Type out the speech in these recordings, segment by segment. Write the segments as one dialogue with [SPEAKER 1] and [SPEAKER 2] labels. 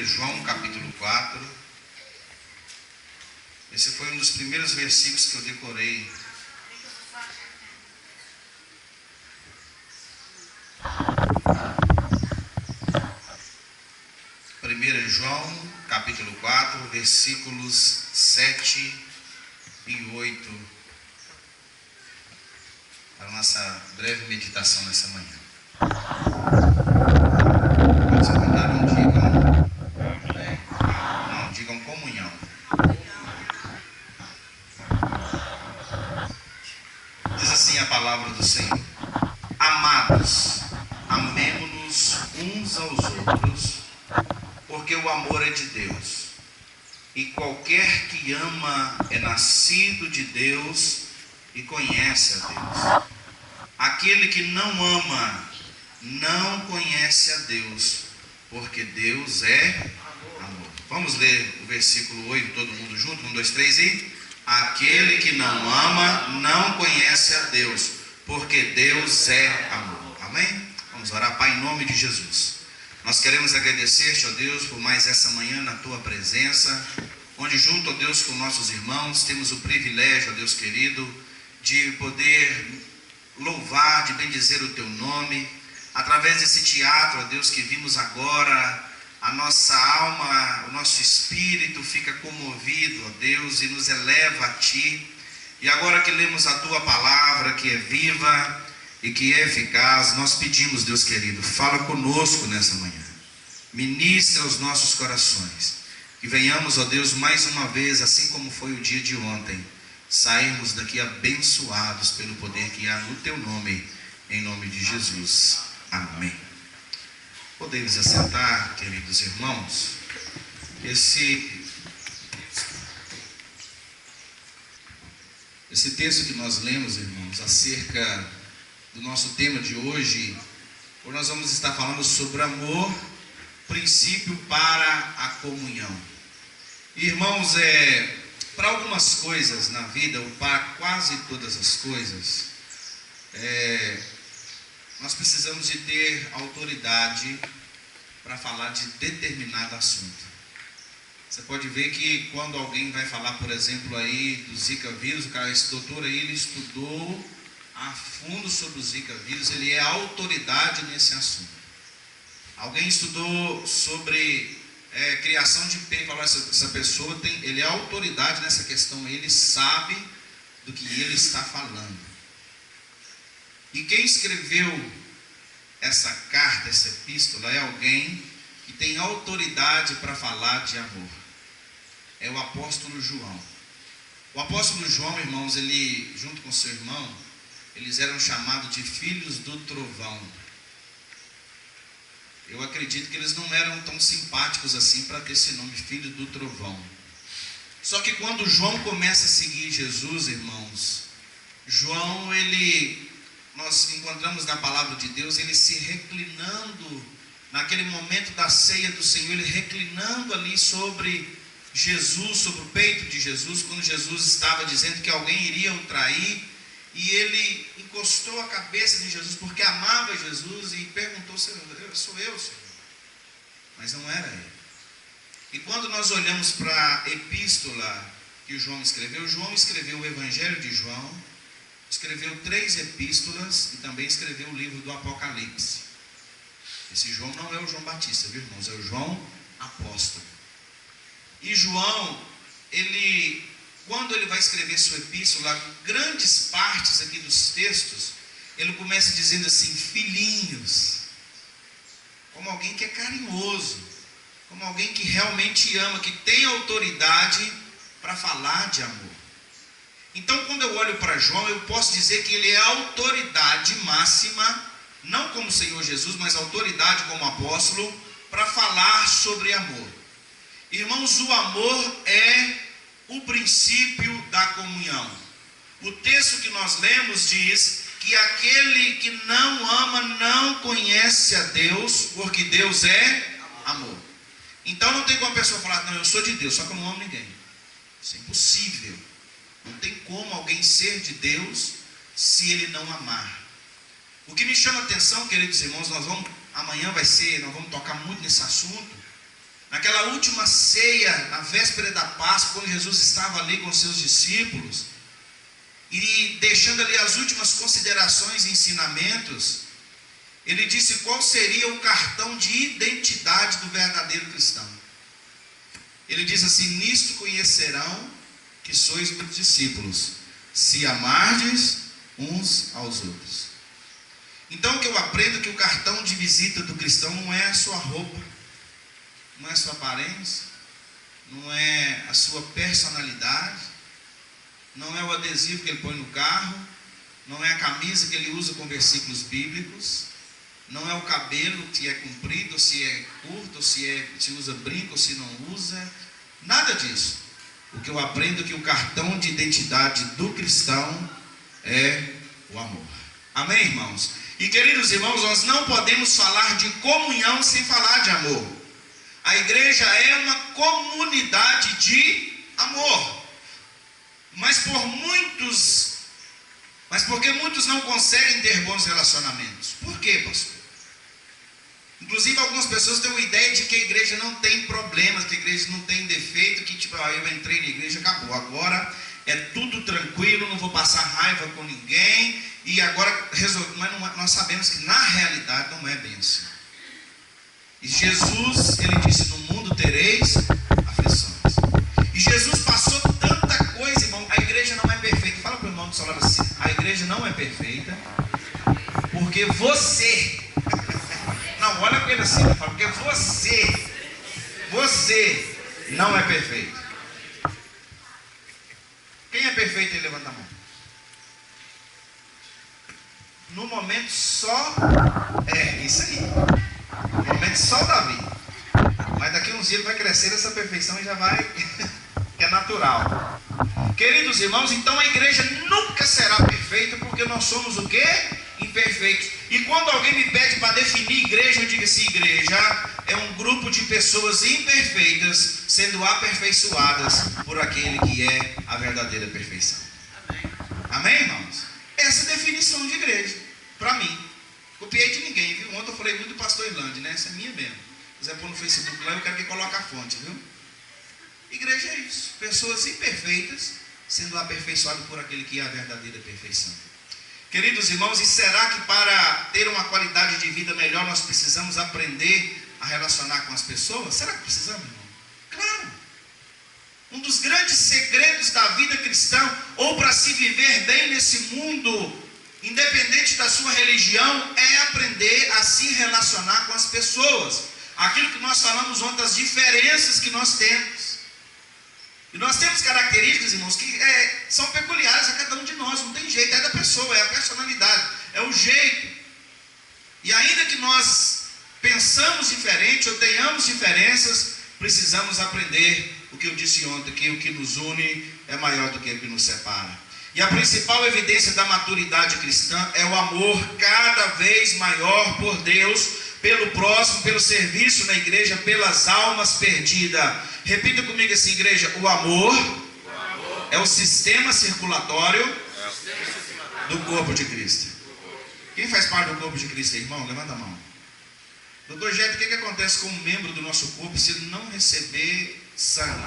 [SPEAKER 1] 1 João capítulo 4. Esse foi um dos primeiros versículos que eu decorei. João capítulo 4, versículos 7 e 8, para a nossa breve meditação nessa manhã. Se não digam comunhão. Diz assim a palavra do Senhor: Amados, amemo-nos uns aos outros, porque o amor é de Deus, e qualquer que ama é nascido de Deus e conhece a Deus. Aquele que não ama não conhece a Deus, porque Deus é amor. Vamos ler o versículo 8, todo mundo junto? 1, 2, 3 e... Aquele que não ama não conhece a Deus, porque Deus é amor. Amém? Vamos orar. Pai, em nome de Jesus, nós queremos agradecer-te, ó Deus, por mais essa manhã na tua presença, onde junto, ó Deus, com nossos irmãos, temos o privilégio, ó Deus querido, de poder louvar, de bendizer o teu nome, através desse teatro, ó Deus, que vimos agora. A nossa alma, o nosso espírito fica comovido, ó Deus, e nos eleva a ti. E agora que lemos a tua palavra, que é viva e que é eficaz, nós pedimos, Deus querido, fala conosco nessa manhã, ministra os nossos corações, que venhamos, ó Deus, mais uma vez, assim como foi o dia de ontem, sairmos daqui abençoados pelo poder que há no teu nome, em nome de Jesus. Amém. Podemos assentar, queridos irmãos. Esse texto que nós lemos, irmãos, acerca do nosso tema de hoje, nós vamos estar falando sobre amor, princípio para a comunhão. Irmãos, para algumas coisas na vida, ou para quase todas as coisas, nós precisamos de ter autoridade para falar de determinado assunto. Você pode ver que quando alguém vai falar, por exemplo, aí do Zika vírus, esse doutor aí, ele estudou a fundo sobre o Zika vírus, ele é autoridade nesse assunto. Alguém estudou sobre criação de peixe, falou, essa pessoa ele é autoridade nessa questão, ele sabe do que ele está falando. E quem escreveu essa carta, essa epístola, é alguém que tem autoridade para falar de amor. É o apóstolo João. O apóstolo João, irmãos, ele, junto com seu irmão, eles eram chamados de filhos do trovão. Eu acredito que eles não eram tão simpáticos assim para ter esse nome, filho do trovão. Só que quando João começa a seguir Jesus, irmãos, João, nós encontramos na palavra de Deus, ele se reclinando, naquele momento da ceia do Senhor, ele reclinando ali sobre Jesus, sobre o peito de Jesus, quando Jesus estava dizendo que alguém iria o trair, e ele encostou a cabeça de Jesus, porque amava Jesus, e perguntou, Senhor, sou eu, Senhor? Mas não era ele. E quando nós olhamos para a epístola que João escreveu o Evangelho de João, escreveu 3 epístolas e também escreveu o livro do Apocalipse. Esse João não é o João Batista, viu, irmãos? É o João apóstolo. E João, quando ele vai escrever sua epístola, grandes partes aqui dos textos, ele começa dizendo assim, filhinhos, como alguém que é carinhoso, como alguém que realmente ama, que tem autoridade para falar de amor. Então, quando eu olho para João, eu posso dizer que ele é a autoridade máxima, não como o Senhor Jesus, mas autoridade como apóstolo, para falar sobre amor. Irmãos, o amor é o princípio da comunhão. O texto que nós lemos diz que aquele que não ama não conhece a Deus, porque Deus é amor. Então não tem como a pessoa falar, não, eu sou de Deus, só que eu não amo ninguém. Isso é impossível. Não tem como alguém ser de Deus se ele não amar. O que me chama a atenção, queridos irmãos, amanhã nós vamos tocar muito nesse assunto, naquela última ceia, na véspera da Páscoa, quando Jesus estava ali com seus discípulos, e deixando ali as últimas considerações e ensinamentos, ele disse qual seria o cartão de identidade do verdadeiro cristão. Ele diz assim: nisto conhecerão que sois meus discípulos, se amardes uns aos outros. Então o que eu aprendo é que o cartão de visita do cristão não é a sua roupa, não é a sua aparência, não é a sua personalidade, não é o adesivo que ele põe no carro, não é a camisa que ele usa com versículos bíblicos, não é o cabelo que é comprido, ou se é curto, ou se usa brinco, ou se não usa, nada disso. O que eu aprendo é que o cartão de identidade do cristão é o amor. Amém, irmãos? E queridos irmãos, nós não podemos falar de comunhão sem falar de amor. A igreja é uma comunidade de amor. Mas porque muitos não conseguem ter bons relacionamentos? Por quê, pastor? Inclusive algumas pessoas têm uma ideia de que a igreja não tem problemas, que a igreja não tem defeito, que tipo, eu entrei na igreja, acabou, agora é tudo tranquilo, não vou passar raiva com ninguém, e agora resolve. Mas nós sabemos que na realidade não é bem assim. E Jesus, ele disse: no mundo tereis aflições. E Jesus passou tanta coisa, irmão. A igreja não é perfeita. Fala para o irmão do seu lado assim: a igreja não é perfeita, porque você... Não, olha para ele assim, fala, porque você não é perfeito. Quem é perfeito aí, levanta a mão. No momento só, isso aí. No momento só Davi. Mas daqui a uns dias vai crescer essa perfeição e já vai, que é natural. Queridos irmãos, então a igreja nunca será perfeita, porque nós somos o quê? Imperfeitos. E quando alguém me pede para definir igreja, eu digo assim: igreja é um grupo de pessoas imperfeitas sendo aperfeiçoadas por aquele que é a verdadeira perfeição. Amém, irmãos? Essa é a definição de igreja, para mim. Copiei de ninguém, viu? Ontem eu falei muito do pastor Irlande, né? Essa é minha mesmo. Se quiser pôr no Facebook lá, eu quero que coloque a fonte, viu? Igreja é isso, pessoas imperfeitas sendo aperfeiçoadas por aquele que é a verdadeira perfeição. Queridos irmãos, e será que para ter uma qualidade de vida melhor nós precisamos aprender a relacionar com as pessoas? Será que precisamos, irmão? Claro! Um dos grandes segredos da vida cristã, ou para se viver bem nesse mundo, independente da sua religião, é aprender a se relacionar com as pessoas. Aquilo que nós falamos ontem, as diferenças que nós temos. E nós temos características, irmãos, que são peculiares a cada um de nós, não tem jeito, é da pessoa, é a personalidade, é o jeito. E ainda que nós pensamos diferente ou tenhamos diferenças, precisamos aprender o que eu disse ontem, que o que nos une é maior do que o que nos separa. E a principal evidência da maturidade cristã é o amor cada vez maior por Deus, pelo próximo, pelo serviço na igreja, pelas almas perdidas. Repita comigo assim, igreja: o amor é o sistema circulatório do corpo de Cristo. Quem faz parte do corpo de Cristo, irmão? Levanta a mão. Doutor Jeto, o que acontece com um membro do nosso corpo se ele não receber sangue?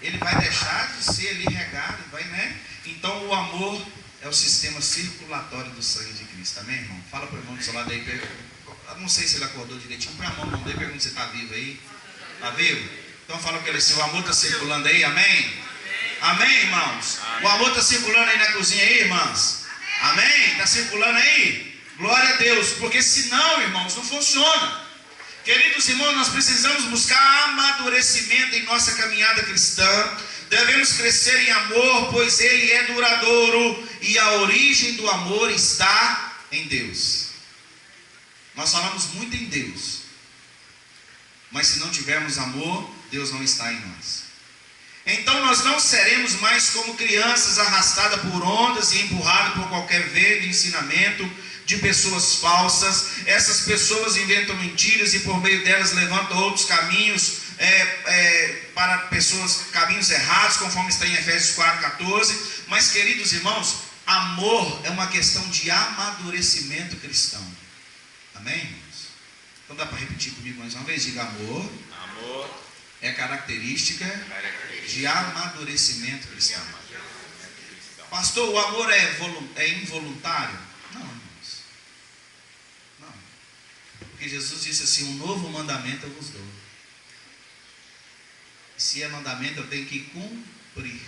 [SPEAKER 1] Ele vai deixar de ser ali regado, vai, né? Então o amor é o sistema circulatório do sangue de Cristo. Amém, irmão? Fala para o irmão do seu lado aí. Não sei se ele acordou direitinho. Põe a mão no irmão dele, pergunta se está vivo aí. Está vivo? Então fala para ele assim: o amor está circulando aí, amém? Amém, irmãos? O amor está circulando aí na cozinha aí, irmãs? Amém? Está circulando aí? Glória a Deus. Porque senão, irmãos, não funciona. Queridos irmãos, nós precisamos buscar amadurecimento em nossa caminhada cristã. Devemos crescer em amor, pois ele é duradouro e a origem do amor está em Deus. Nós falamos muito em Deus, mas se não tivermos amor, Deus não está em nós. Então nós não seremos mais como crianças arrastadas por ondas e empurradas por qualquer vento de ensinamento de pessoas falsas. Essas pessoas inventam mentiras e por meio delas levantam outros caminhos para pessoas, caminhos errados, conforme está em Efésios 4,14. Mas, queridos irmãos, amor é uma questão de amadurecimento cristão. Amém, irmãos? Então dá para repetir comigo mais uma vez? Diga: amor,
[SPEAKER 2] Amor
[SPEAKER 1] é característica de amadurecimento cristão. Pastor, o amor é involuntário? Não, irmãos. Não. Porque Jesus disse assim: um novo mandamento eu vos dou. Se é mandamento, eu tenho que cumprir.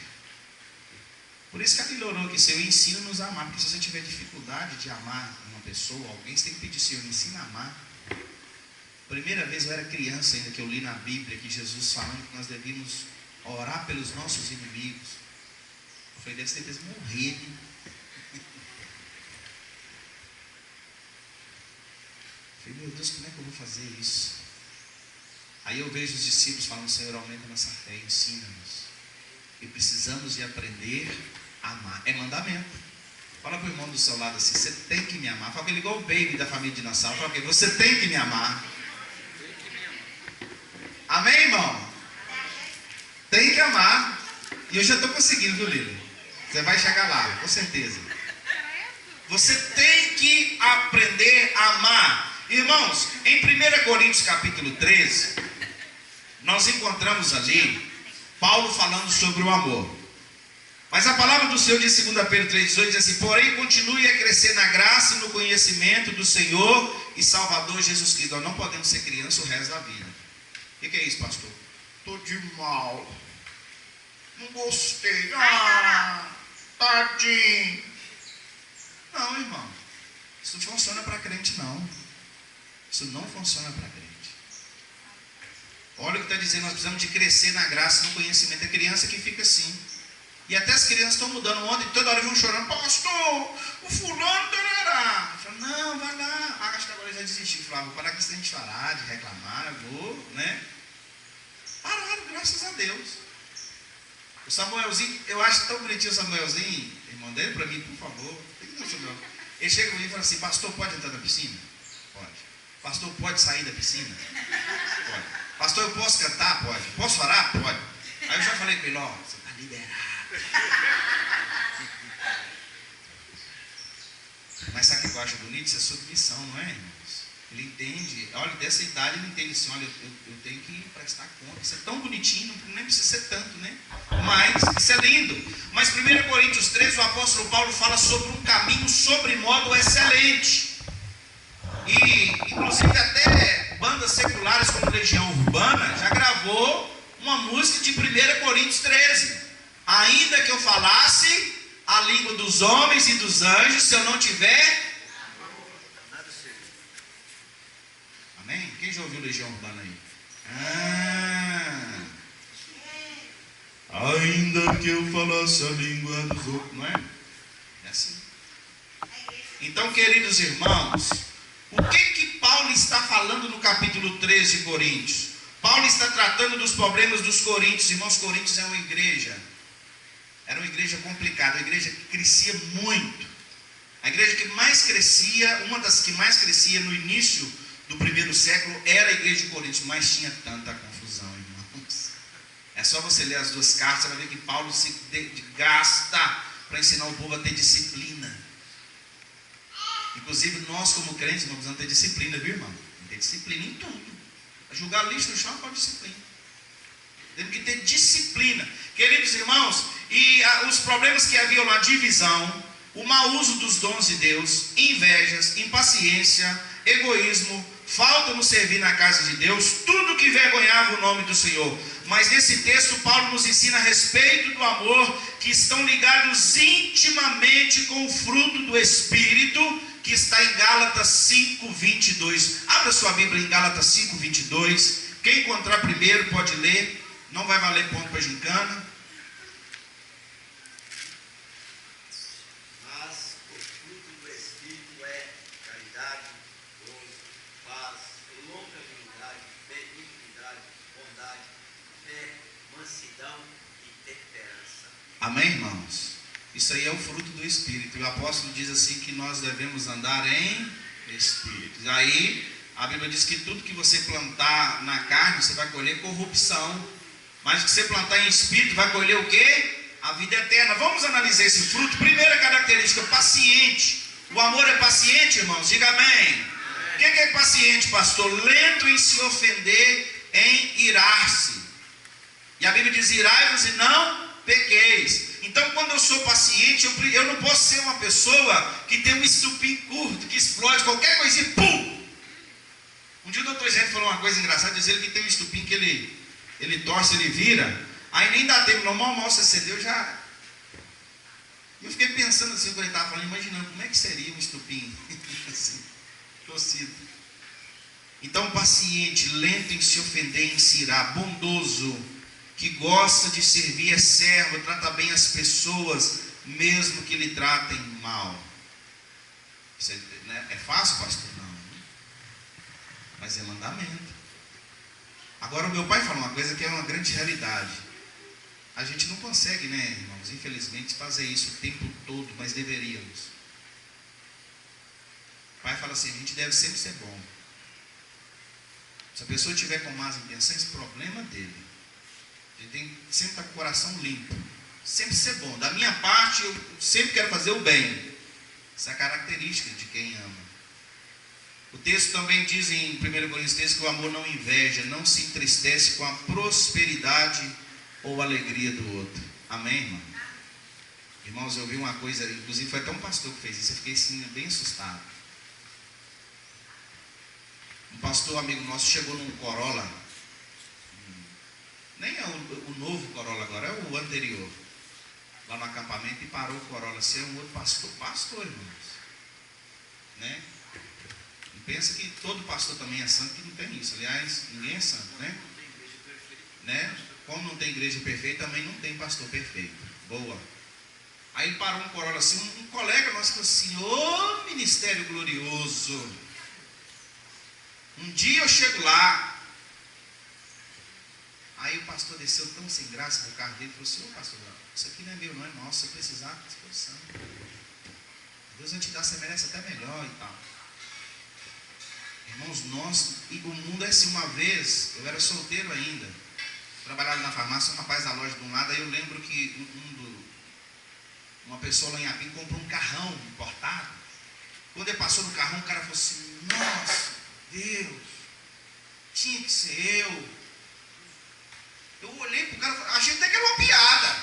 [SPEAKER 1] Por isso que a Bíblia orou que Senhor, ensina-nos a amar. Porque se você tiver dificuldade de amar uma pessoa, alguém, você tem que pedir: Senhor, ensina a amar. Primeira vez eu era criança ainda, que eu li na Bíblia que Jesus falando que nós devíamos orar pelos nossos inimigos. Eu falei: deve ser eles morrerem. Eu falei: meu Deus, como é que eu vou fazer isso? Aí eu vejo os discípulos falando: Senhor, aumenta nossa fé, ensina-nos. E precisamos de aprender a amar. É mandamento. Fala para o irmão do seu lado assim: você tem que me amar. Fala que ele igual o baby da família dinossauro. Fala que você tem que me amar. Amém, irmão? Tem que amar. E eu já estou conseguindo, viu, Lila? Você vai chegar lá, com certeza. Você tem que aprender a amar. Irmãos, em 1 Coríntios capítulo 13, nós encontramos ali Paulo falando sobre o amor. Mas a palavra do Senhor diz em 2 Pedro 3,18, diz assim: porém continue a crescer na graça e no conhecimento do Senhor e Salvador Jesus Cristo. Nós não podemos ser criança o resto da vida. O que é isso, pastor? Estou de mal. Não gostei. Tadinho. Não, irmão. Isso não funciona para crente, não. Isso não funciona para crente. Olha o que está dizendo: nós precisamos de crescer na graça e no conhecimento. É criança que fica assim. E até as crianças estão mudando ontem, toda hora vão chorando: pastor, o fulano tarará. Eu falo: não, vai lá. Acho que agora eu já desisti. Eu falava: vou parar aqui sem chorar, de reclamar, eu vou, né? Pararam, graças a Deus. O Samuelzinho, eu acho tão bonitinho o Samuelzinho. Irmão dele para mim, por favor. Ele chega comigo e fala assim: pastor, pode entrar na piscina? Pode. Pastor, pode sair da piscina? Pode. Pastor, eu posso cantar? Pode. Posso orar? Pode. Aí eu já falei com ele: ó, você está liberado. Mas sabe o que eu acho bonito? Isso é submissão, não é, irmãos? Ele entende, olha, dessa idade ele entende assim: olha, eu tenho que prestar conta. Isso é tão bonitinho, nem precisa ser tanto, né? Mas isso é lindo. Mas 1 Coríntios 13, o apóstolo Paulo fala sobre um caminho sobremodo excelente. E inclusive até bandas seculares como Legião Urbana já gravou uma música de 1 Coríntios 13. Ainda que eu falasse a língua dos homens e dos anjos, se eu não tiver... Amém? Quem já ouviu Legião Urbana aí? Ainda que eu falasse a língua dos outros, não é? É assim. Então, queridos irmãos, o que Paulo está falando no capítulo 13 de Coríntios? Paulo está tratando dos problemas dos coríntios. Irmãos, Coríntios é uma igreja. Era uma igreja complicada, uma igreja que crescia muito. A igreja que mais crescia, uma das que mais crescia no início do primeiro século, era a igreja de Coríntios. Mas tinha tanta confusão, irmãos. É só você ler as duas cartas, você vai ver que Paulo se gasta para ensinar o povo a ter disciplina. Inclusive nós como crentes não precisamos ter disciplina, viu, irmão? Tem que ter disciplina em tudo. Julgar lixo no chão pode disciplina. Temos que ter disciplina. Queridos irmãos, e os problemas que haviam lá: divisão, o mau uso dos dons de Deus, invejas, impaciência, egoísmo, falta no servir na casa de Deus, tudo que envergonhava o nome do Senhor. Mas nesse texto Paulo nos ensina a respeito do amor, que estão ligados intimamente com o fruto do Espírito, que está em Gálatas 5:22. Abra sua Bíblia em Gálatas 5:22. Quem encontrar primeiro pode ler. Não vai valer ponto para gincana.
[SPEAKER 3] Mas o fruto do Espírito é caridade, gozo, paz, longanimidade, benignidade, bondade, fé, mansidão e temperança.
[SPEAKER 1] Amém, irmãos? Isso aí é o fruto do Espírito. E o apóstolo diz assim que nós devemos andar em Espírito. Aí a Bíblia diz que tudo que você plantar na carne, você vai colher corrupção. Mas o que você plantar em Espírito, vai colher o quê? A vida eterna. Vamos analisar esse fruto. Primeira característica: paciente. O amor é paciente, irmãos? Diga amém. O que é paciente, pastor? Lento em se ofender, em irar-se. E a Bíblia diz: irai-vos e não pequeis. Então, quando eu sou paciente, eu não posso ser uma pessoa que tem um estupim curto, que explode qualquer coisinha, pum! Um dia o doutor Zé falou uma coisa engraçada, diz ele que tem um estupim que ele torce, ele vira, aí nem dá tempo, não, mal você cedeu, já... Eu fiquei pensando assim, quando ele estava falando, imaginando como é que seria um estupim, assim, torcido. Então, paciente, lento em se ofender, em se irar, bondoso, que gosta de servir, é servo, trata bem as pessoas, mesmo que lhe tratem mal. Isso é fácil, pastor? Não. Mas é mandamento. Agora, o meu pai fala uma coisa que é uma grande realidade. A gente não consegue, né, irmãos, infelizmente, fazer isso o tempo todo, mas deveríamos. O pai fala assim: a gente deve sempre ser bom. Se a pessoa tiver com más intenções, problema dele. A gente tem que sempre estar com o coração limpo. Sempre ser bom. Da minha parte, eu sempre quero fazer o bem. Essa é a característica de quem ama. O texto também diz em 1 Coríntios 13 que o amor não inveja, não se entristece com a prosperidade ou alegria do outro. Amém, irmão? Irmãos, eu vi uma coisa, inclusive foi até um pastor que fez isso, eu fiquei assim, bem assustado. Um pastor amigo nosso chegou num Corolla, nem é o novo Corolla agora, é o anterior, lá no acampamento, e parou o Corolla, assim, é um outro pastor, irmãos, né? Não pensa que todo pastor também é santo, que não tem isso. Aliás, ninguém é santo, né? Como não tem igreja perfeita, também não tem pastor perfeito. Boa. Aí ele parou um Corolla assim, um colega nosso falou assim: ô ministério glorioso, um dia eu chego lá. Aí o pastor desceu tão sem graça do carro dele e falou assim: ô pastor, isso aqui não é meu, não é nosso, se eu precisar, disposição. Deus vai te dar, você merece até melhor e tal. Irmãos, o mundo é assim. Uma vez, eu era solteiro ainda, trabalhava na farmácia, um rapaz da loja de um lado, aí eu lembro que uma pessoa lá em Apim comprou um carrão importado. Quando ele passou no carrão, o cara falou assim: nossa, Deus, tinha que ser eu. Eu olhei pro cara, achei até que era uma piada.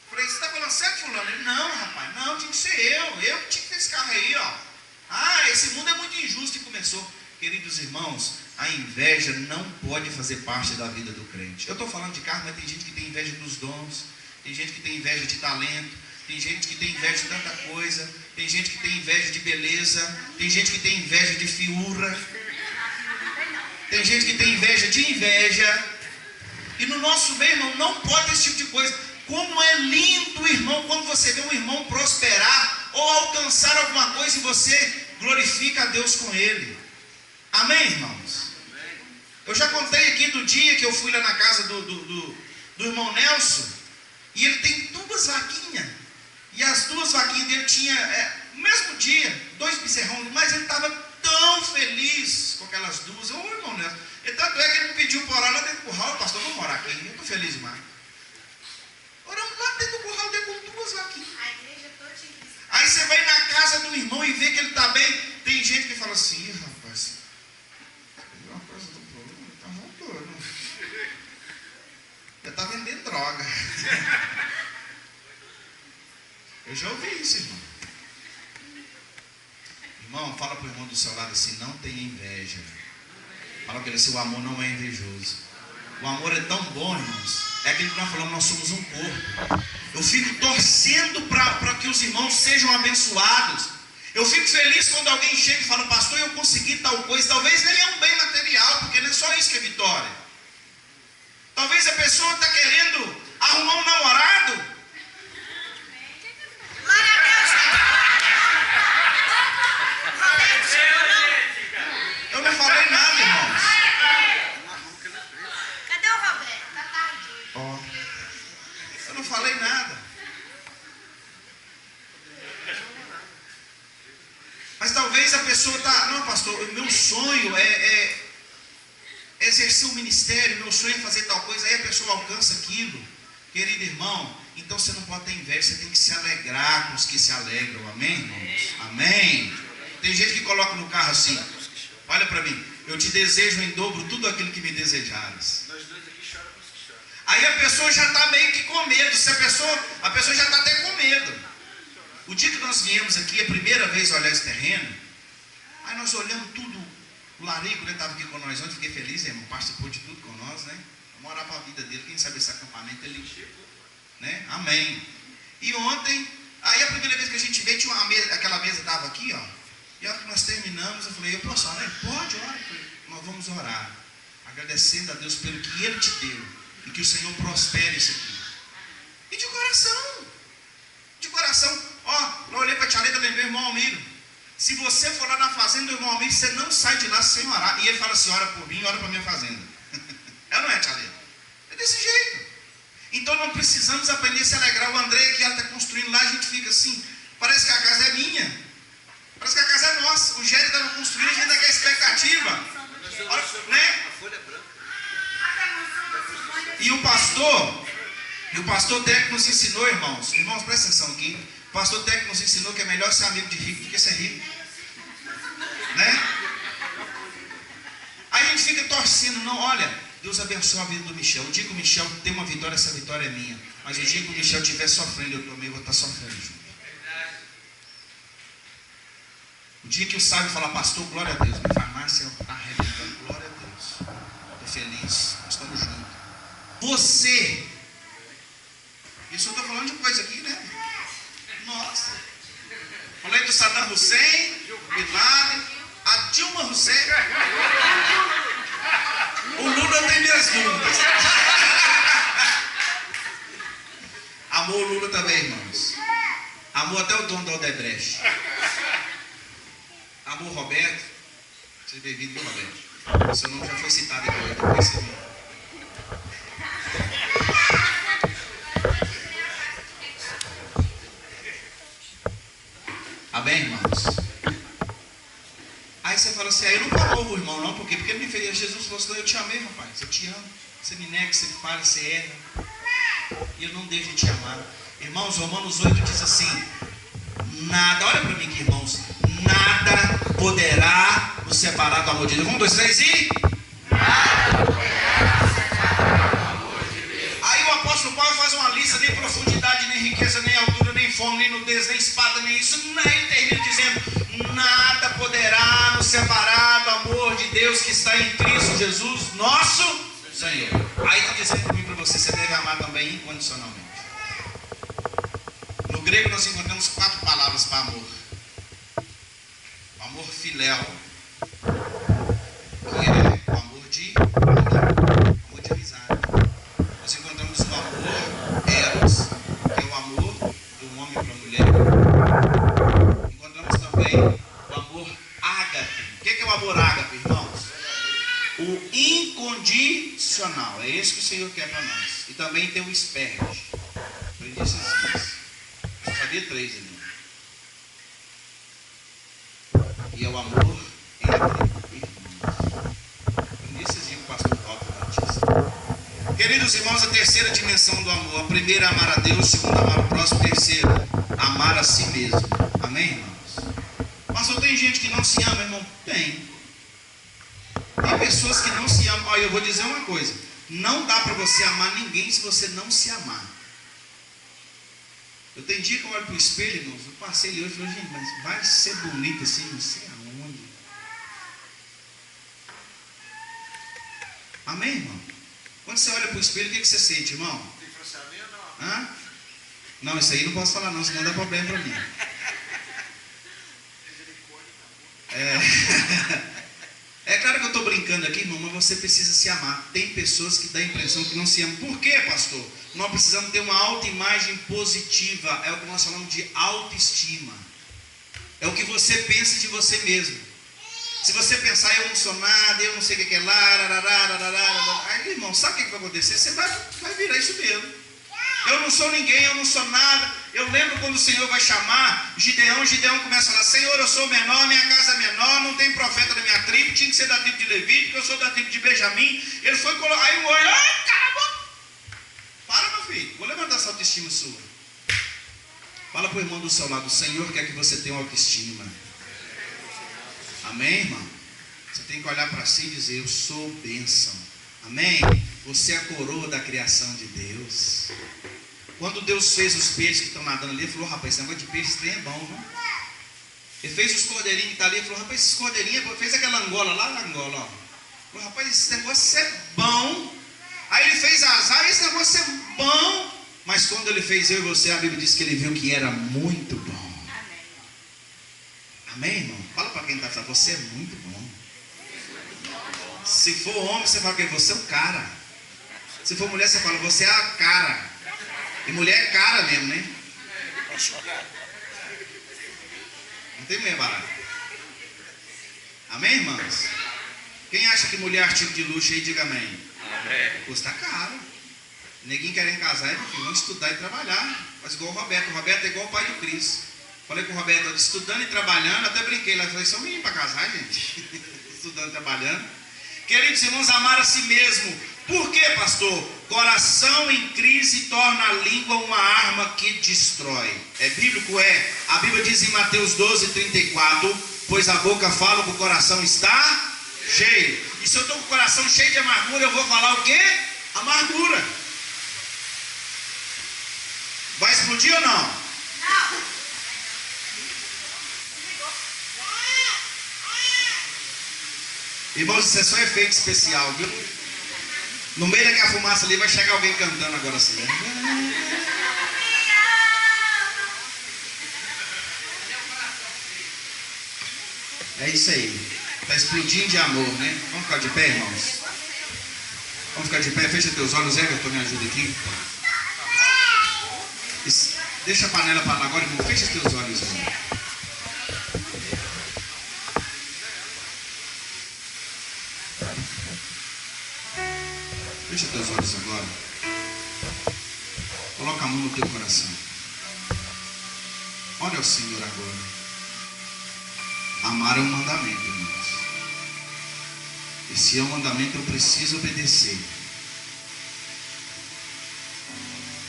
[SPEAKER 1] Falei: você está falando sério, fulano? Ele: não, rapaz, não, tinha que ser eu que tinha que ter esse carro aí, ó. Ah, esse mundo é muito injusto. E começou. Queridos irmãos, a inveja não pode fazer parte da vida do crente. Eu estou falando de carro, mas tem gente que tem inveja dos dons, tem gente que tem inveja de talento, tem gente que tem inveja de tanta coisa, tem gente que tem inveja de beleza, tem gente que tem inveja de fiura, tem gente que tem inveja de inveja. E no nosso meio, irmão, não pode ter esse tipo de coisa. Como é lindo, irmão, quando você vê um irmão prosperar ou alcançar alguma coisa e você glorifica a Deus com ele. Amém, irmãos? Eu já contei aqui do dia que eu fui lá na casa do irmão Nelson, e ele tem 2 vaquinhas, e as 2 vaquinhas dele tinha, no mesmo dia, 2 bezerrões, mas ele estava tão feliz com aquelas 2. Ô, irmão Nelson, tanto é que ele me pediu para orar lá dentro do curral. Pastor, vamos morar aqui, eu estou feliz demais. Oramos lá dentro do curral dele com 2 vaquinhas. Aí você vai na casa do irmão e vê que ele está bem. Tem gente que fala assim: rapaz, uma coisa do problema, ele está voltando. Ele está vendendo droga. Eu já ouvi isso, irmão. Irmão, fala para o irmão do seu lado assim: não tenha inveja. Fala para ele assim: o amor não é invejoso. O amor é tão bom, irmãos. É aquilo que nós falamos, nós somos um corpo. Eu fico torcendo para que os irmãos sejam abençoados. Eu fico feliz quando alguém chega e fala: pastor, eu consegui tal coisa. Talvez nem é um bem material, porque não é só isso que é vitória. Talvez a pessoa está querendo arrumar um namorado. Eu não falei nada, irmãos.
[SPEAKER 2] Cadê o Roberto? Tá tarde.
[SPEAKER 1] Ó, eu não falei nada. Mas talvez a pessoa está: não, pastor, o meu sonho é exercer o ministério, meu sonho é fazer tal coisa. Aí a pessoa alcança aquilo. Querido irmão, então você não pode ter inveja, você tem que se alegrar com os que se alegram. Amém, irmãos? Amém. Tem gente que coloca no carro assim, olha para mim, eu te desejo em dobro tudo aquilo que me desejares.
[SPEAKER 3] Nós dois aqui choramos que choram.
[SPEAKER 1] Aí a pessoa já está meio que com medo, a pessoa já está até com medo. O dia que nós viemos aqui, a primeira vez olhar esse terreno, aí nós olhamos tudo, o Larico estava aqui com nós ontem, fiquei feliz, irmão, participou de tudo com nós, né? Vamos orar para a vida dele, quem sabe esse acampamento ele, né? Amém. E ontem, aí a primeira vez que a gente veio, tinha uma mesa, aquela mesa estava aqui, ó. E a hora que nós terminamos, eu falei, eu posso orar? Ele, pode, ora. Nós vamos orar, agradecendo a Deus pelo que Ele te deu, e que o Senhor prospere isso aqui. E de coração, ó, eu olhei para a tia Leda, lembrei, irmão Almiro, se você for lá na fazenda do irmão Almiro, você não sai de lá sem orar. E ele fala assim, ora por mim, ora para a minha fazenda. É ou não é, tia Leda? É desse jeito. Então não precisamos aprender a se alegrar. O André que ela está construindo lá, a gente fica assim, parece que a casa é minha, parece que a casa é nossa. O Gério estava construindo, a gente ainda quer expectativa, olha, né?
[SPEAKER 3] A folha branca.
[SPEAKER 1] E o pastor técnico nos ensinou, irmãos, presta atenção aqui, o pastor técnico nos ensinou que é melhor ser amigo de rico do que ser rico, né? Aí a gente fica torcendo, não, olha, Deus abençoe a vida do Michel. O dia que o Michel tem uma vitória, essa vitória é minha. Mas o dia que o Michel estiver sofrendo, eu também vou estar sofrendo junto. O dia que o sábio falar, pastor, glória a Deus, minha farmácia está arrebentando, glória a Deus, estou feliz, nós estamos juntos. Você, isso eu estou falando de coisa aqui, né? Nossa, falei do Saddam Hussein, Bin Laden, a Dilma Hussein. O Lula tem minhas dúvidas. Amor o Lula também, irmãos. Amor até o dono da Odebrecht. Amor Roberto. Seja bem-vindo, viu, Roberto? O seu nome já foi citado aqui, eu percebi. Amém, irmãos? Aí você fala assim, eu não promovo o irmão não, porque ele me fez, Jesus falou assim, eu te amei, rapaz, eu te amo, você me nega, você falha, você erra, e eu não deixo de te amar. Irmãos, Romanos 8 diz assim, nada, olha para mim aqui, irmãos, nada poderá nos separar do amor de Deus. 1, 2, 3 e... Nada poderá nos separar do amor de Deus. Aí o apóstolo Paulo faz uma lista, nem profundidade, nem riqueza, nem altura, nem fome, nem nudez, nem espada, nem isso, ele termina dizendo, nada poderá nos separar do amor de Deus que está em Cristo Jesus, nosso Senhor. Aí está dizendo para mim, para você deve amar também incondicionalmente. No grego nós encontramos 4 palavras para amor. O amor filéu, que é o amor de amizade. Nós encontramos o amor eros, que é o amor do homem para a mulher. Encontramos também o amor ágape. O que é o amor ágape, irmãos? O incondicional. É esse que o Senhor quer para nós. E também tem o esperge. Aprendi esses dias. Só sabia 3 ali. E é o amor entre irmãos. Aprendi esses dias com o pastor Paulo Batista. Queridos irmãos, a terceira dimensão do amor. A primeira, amar a Deus. A segunda, amar o próximo. A terceira, amar a si mesmo. Amém, irmãos? Pastor, tem gente que não se ama, irmão? Tem. Tem pessoas que não se amam. Olha, eu vou dizer uma coisa. Não dá para você amar ninguém se você não se amar. Eu tenho dia que eu olho para o espelho, irmãos. Eu passei ali hoje e falei, gente, mas vai ser bonito assim, não sei aonde. Amém, irmão? Quando você olha para o espelho, o que você sente, irmão?
[SPEAKER 3] Tem financiamento ou não?
[SPEAKER 1] Hã? Não, isso aí não posso falar não, senão dá problema para mim. É claro que eu estou brincando aqui, irmão, mas você precisa se amar. Tem pessoas que dão a impressão que não se amam. Por quê, pastor? Nós precisamos ter uma autoimagem positiva. É o que nós chamamos de autoestima. É o que você pensa de você mesmo. Se você pensar, eu não sou nada, eu não sei o que é lá, aí, irmão, sabe o que vai acontecer? Você vai virar isso mesmo. Eu não sou ninguém, eu não sou nada. Eu lembro quando o Senhor vai chamar Gideão começa a falar, Senhor, eu sou menor, minha casa é menor, não tem profeta da minha tribo, tinha que ser da tribo de Levi, porque eu sou da tribo de Benjamim. Ele foi colocar, aí o olho, caramba! Para, meu filho, vou levantar essa autoestima sua. Fala para o irmão do seu lado, o Senhor quer que você tenha autoestima. Amém, irmão? Você tem que olhar para si e dizer: eu sou bênção. Amém? Você é a coroa da criação de Deus. Quando Deus fez os peixes que estão nadando ali, ele falou: rapaz, esse negócio de peixe, esse trem é bom, não? Ele fez os cordeirinhos que estão ali, ele falou: rapaz, esses cordeirinhos, fez aquela angola lá na Angola, ó. Ele falou: rapaz, esse negócio é bom. Aí ele fez as aves, esse negócio é bom. Mas quando ele fez eu e você, a Bíblia diz que ele viu que era muito bom. Amém, irmão? Fala para quem está falando: você é muito bom. Se for homem, você fala que você é o cara. Se for mulher, você fala: você é a cara. E mulher é cara mesmo, né? Não tem mulher barata. Amém, irmãos? Quem acha que mulher é artigo de luxo aí, diga amém. Amém. Custa caro. Neguinho querendo casar, vamos estudar e trabalhar. Faz igual o Roberto. O Roberto é igual o pai do Cris. Falei com o Roberto: estudando e trabalhando. Até brinquei lá. Falei: são meninos para casar, gente. Estudando e trabalhando. Queridos irmãos, amar a si mesmo. Por quê, pastor? Coração em crise torna a língua uma arma que destrói. É bíblico? É. A Bíblia diz em Mateus 12:34: pois a boca fala, o coração está cheio. E se eu estou com o coração cheio de amargura, eu vou falar o quê? Amargura. Vai explodir ou não?
[SPEAKER 2] Não.
[SPEAKER 1] Irmãos, isso é só efeito especial, viu? No meio daquela fumaça ali vai chegar alguém cantando agora assim. É isso aí. Está explodindo de amor, né? Vamos ficar de pé, irmãos? Vamos ficar de pé. Fecha teus olhos, Everton, me ajuda aqui. Deixa a panela para lá agora, irmão. Fecha teus olhos, irmão. Fecha teus olhos agora. Coloca a mão no teu coração. Olha ao Senhor agora. Amar é um mandamento, irmãos. E se é um mandamento, eu preciso obedecer.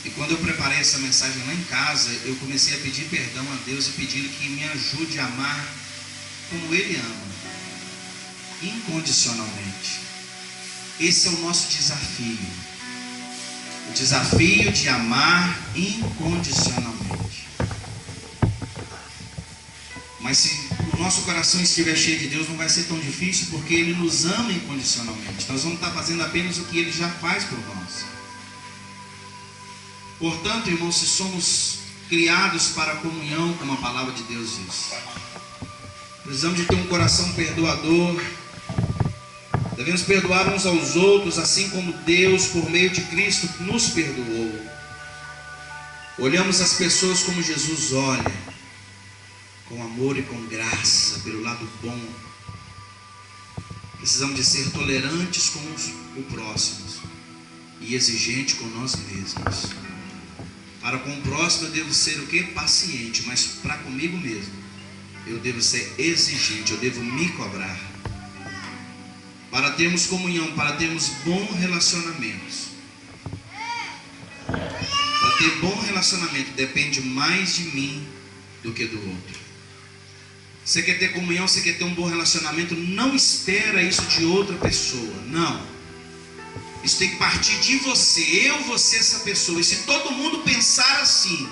[SPEAKER 1] E quando eu preparei essa mensagem lá em casa, eu comecei a pedir perdão a Deus e pedir que me ajude a amar como Ele ama, incondicionalmente. Esse é o nosso desafio. O desafio de amar incondicionalmente. Mas se o nosso coração estiver cheio de Deus, não vai ser tão difícil, porque Ele nos ama incondicionalmente. Nós vamos estar fazendo apenas o que Ele já faz por nós. Portanto, irmãos, se somos criados para a comunhão, como a palavra de Deus diz, precisamos de ter um coração perdoador. Devemos perdoar uns aos outros, assim como Deus, por meio de Cristo, nos perdoou. Olhamos as pessoas como Jesus olha, com amor e com graça, pelo lado bom. Precisamos de ser tolerantes com o próximo e exigentes com nós mesmos. Para com o próximo eu devo ser o quê? Paciente, mas para comigo mesmo eu devo ser exigente, eu devo me cobrar. Para termos comunhão, para termos bons relacionamentos. Para ter bom relacionamento depende mais de mim do que do outro. Você quer ter comunhão, você quer ter um bom relacionamento, não espera isso de outra pessoa, não. Isso tem que partir de você, eu, você, essa pessoa. E se todo mundo pensar assim,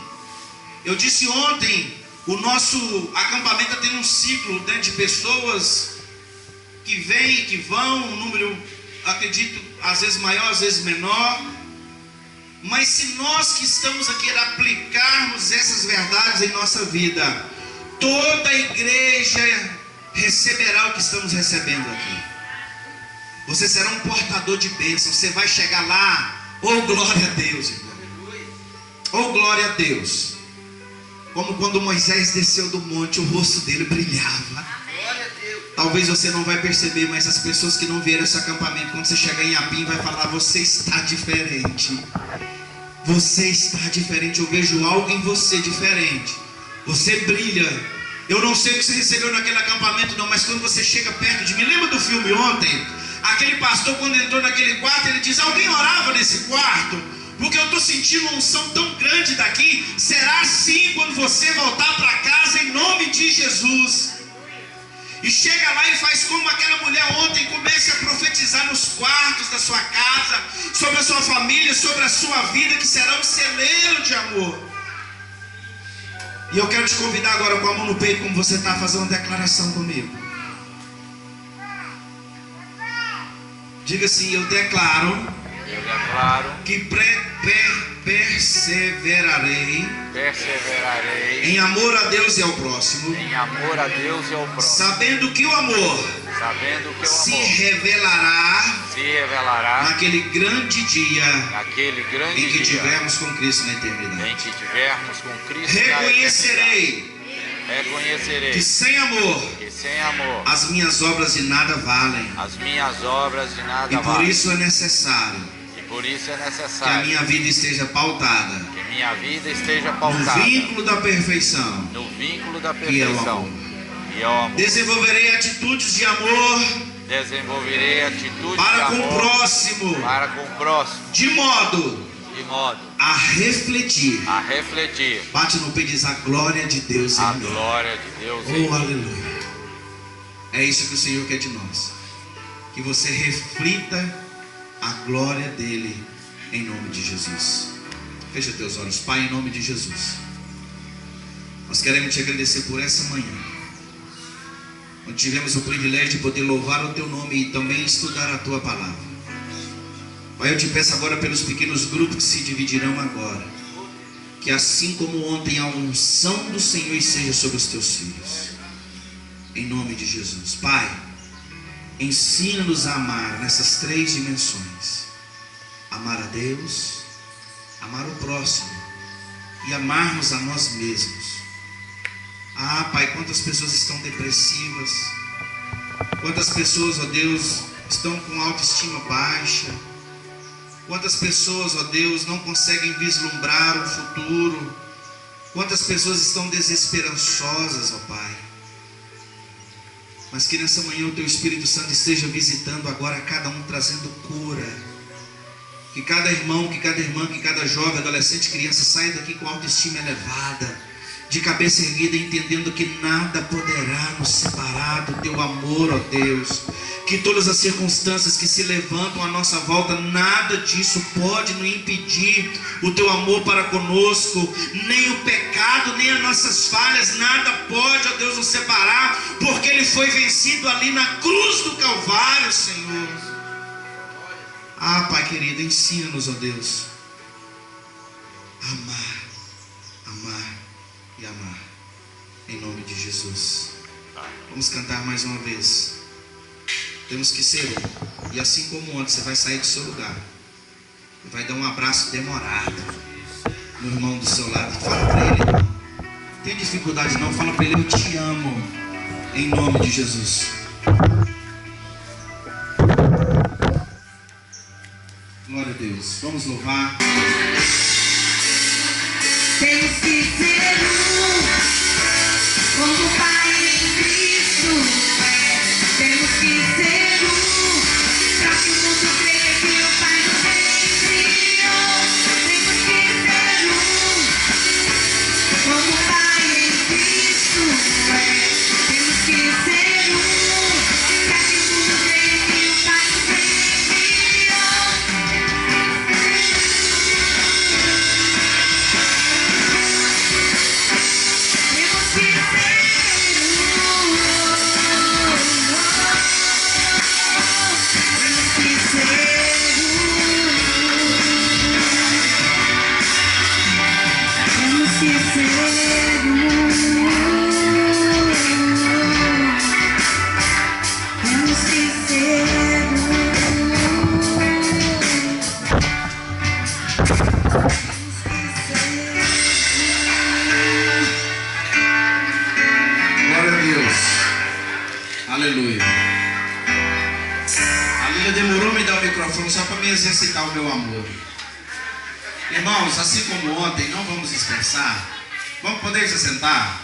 [SPEAKER 1] eu disse ontem, o nosso acampamento tem um ciclo, né, de pessoas que vêm e que vão, um número, acredito, às vezes maior, às vezes menor. Mas se nós que estamos aqui aplicarmos essas verdades em nossa vida, toda a igreja receberá o que estamos recebendo aqui. Você será um portador de bênção. Você vai chegar lá, oh glória a Deus, irmão. Oh glória a Deus. Como quando Moisés desceu do monte, o rosto dele brilhava. Talvez você não vai perceber, mas as pessoas que não vieram esse acampamento, quando você chegar em Apim, vai falar: você está diferente. Você está diferente. Eu vejo algo em você diferente. Você brilha. Eu não sei o que você recebeu naquele acampamento não, mas quando você chega perto de mim, lembra do filme ontem? Aquele pastor, quando entrou naquele quarto, ele diz: alguém orava nesse quarto? Porque eu estou sentindo uma unção tão grande daqui. Será assim quando você voltar para casa, em nome de Jesus. E chega lá e faz como aquela mulher ontem, comece a profetizar nos quartos da sua casa, sobre a sua família, sobre a sua vida, que será um celeiro de amor. E eu quero te convidar agora com a mão no peito, como você está, a fazer uma declaração comigo. Diga assim: eu declaro que perseverarei em amor a Deus e ao próximo, sabendo que o amor se revelará naquele grande dia em que tivermos com Cristo na eternidade. Reconhecerei que sem amor as minhas obras de nada valem. E por isso é necessário que a minha vida esteja pautada no vínculo da perfeição, que é o amor. Desenvolverei atitudes de amor para com o próximo, de modo a refletir. Bate no peito e diz: a glória de Deus em mim. Oh, aleluia. É isso que o Senhor quer de nós, que você reflita a glória dele, em nome de Jesus. Fecha teus olhos. Pai, em nome de Jesus, nós queremos te agradecer por essa manhã, onde tivemos o privilégio de poder louvar o teu nome e também estudar a tua palavra. Pai, eu te peço agora pelos pequenos grupos que se dividirão agora, que assim como ontem a unção do Senhor seja sobre os teus filhos, em nome de Jesus. Pai, ensina-nos a amar nessas três dimensões: amar a Deus, amar o próximo e amarmos a nós mesmos. Ah, Pai, quantas pessoas estão depressivas, quantas pessoas, ó Deus, estão com autoestima baixa, quantas pessoas, ó Deus, não conseguem vislumbrar o futuro, quantas pessoas estão desesperançosas, ó Pai. Mas que nessa manhã o teu Espírito Santo esteja visitando agora cada um, trazendo cura. Que cada irmão, que cada irmã, que cada jovem, adolescente, criança saia daqui com autoestima elevada, de cabeça erguida, entendendo que nada poderá nos separar do teu amor, ó Deus. Que todas as circunstâncias que se levantam à nossa volta, nada disso pode nos impedir o teu amor para conosco, nem o pecado, nem as nossas falhas, nada pode, ó Deus, nos separar, porque ele foi vencido ali na cruz do Calvário, Senhor. Ah, Pai querido, ensina-nos, ó Deus, a amar, amar e amar, em nome de Jesus. Vamos cantar mais uma vez. Temos que ser um. E assim como ontem, você vai sair do seu lugar e vai dar um abraço demorado no irmão do seu lado. Fala para ele: não tem dificuldade não, fala para ele: eu te amo, em nome de Jesus. Glória a Deus. Vamos louvar.
[SPEAKER 4] Temos que ser um, como o Pai em Cristo é. Temos que ser um, para que o mundo creia que o Pai nos enviou. Temos que ser um, como o Pai em Cristo é. Temos que ser um, para que o mundo creia que o Pai nos enviou. Temos que ser
[SPEAKER 1] Aleluia. A Lília demorou a me dar o microfone só para me exercitar o meu amor. Irmãos, assim como ontem, não vamos dispersar. Vamos poder se sentar?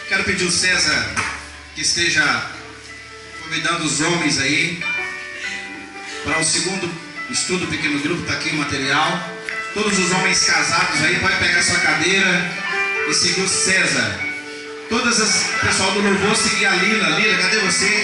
[SPEAKER 1] Quero pedir o César que esteja convidando os homens aí para o segundo estudo pequeno grupo. Está aqui o material. Todos os homens casados aí, pode pegar sua cadeira e seguir o César. Todas as pessoal do louvor seguir a Lila. Lila, cadê você?